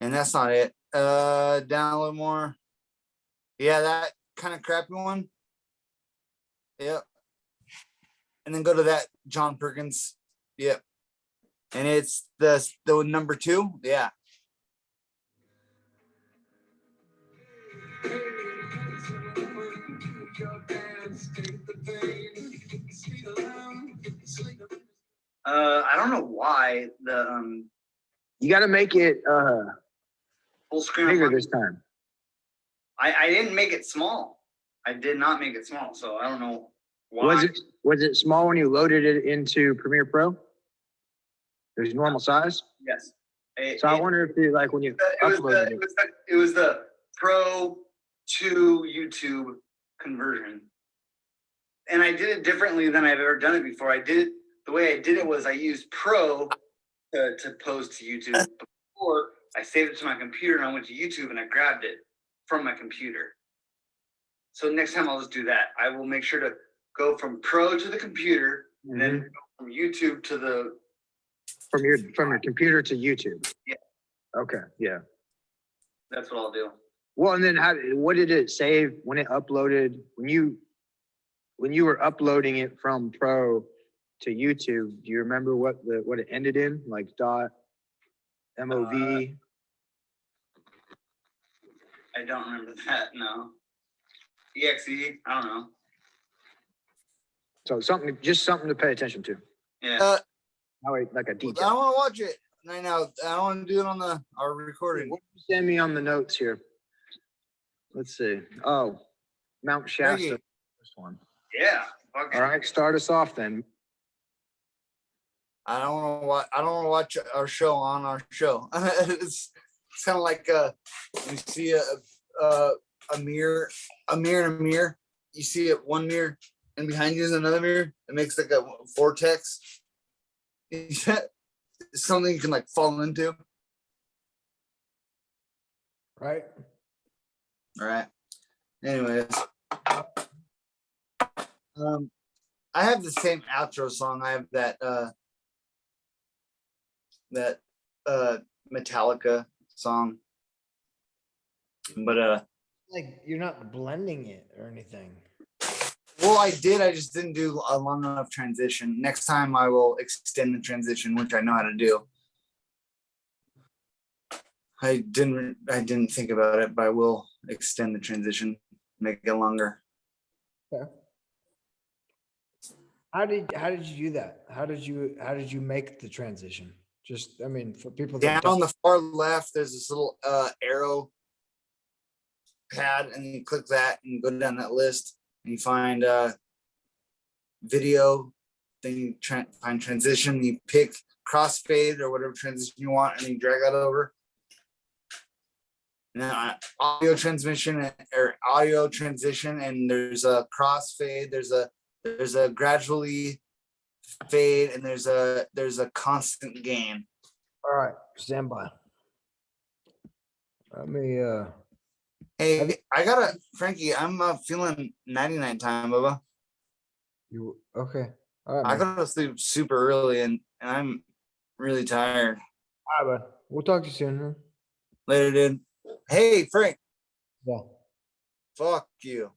And that's not it. Down a little more. Yeah, that kind of crappy one. Yep. And then go to that John Perkins. Yep. And it's the number 2. Yeah. I don't know why
You got to make it
full screen
bigger this time.
I didn't make it small. I did not make it small, so I don't know why.
Was it small when you loaded it into Premiere Pro? It was normal size?
Yes.
So I wonder if you like when you uploaded it.
It was the Pro to YouTube conversion. And I did it differently than I've ever done it before. The way I did it was I used Pro to post to YouTube. Before I saved it to my computer and I went to YouTube and I grabbed it from my computer. So next time I'll just do that. I will make sure to go from Pro to the computer and then go from YouTube to the
From your computer to YouTube.
Yeah.
Okay. Yeah.
That's what I'll do.
Well, and then what did it save when it uploaded? When you were uploading it from Pro to YouTube, do you remember what it ended in? Like .mov?
I don't remember that. No. exe. I don't know.
So something to pay attention to.
Yeah.
Like a detail.
I don't want to watch it right now. I don't want to do it on our recording.
What did you send me on the notes here? Let's see. Oh, Mount Shasta.
Reggie.
This one.
Yeah.
All right, start us off then.
I don't want to watch our show on our show. It's kind of like you see a mirror, and a mirror. You see it one mirror, and behind you is another mirror. It makes like a vortex. Something you can like fall into.
Right.
All right. Anyways, I have the same outro song. I have that Metallica song, but
Like you're not blending it or anything.
well, I did. I just didn't do a long enough transition. Next time, I will extend the transition, which I know how to do. I didn't think about it, but I will extend the transition, make it longer.
Okay. How did you do that? How did you make the transition? Just, I mean, for people that
Down on the far left, there's this little arrow pad, and you click that and go down that list, and you find video. Then you find transition. You pick crossfade or whatever transition you want, and you drag that over. Now audio transmission or audio transition, and there's a crossfade. There's a gradually fade, and there's a constant gain.
All right, stand by. Let me
Hey, I gotta, Frankie, I'm feeling 99 time, Bubba.
You okay? All right,
I
man.
gotta sleep super early and I'm really tired.
All right, bud. We'll talk to you soon. Huh?
Later, dude. Hey, Frank,
Yeah.
fuck you.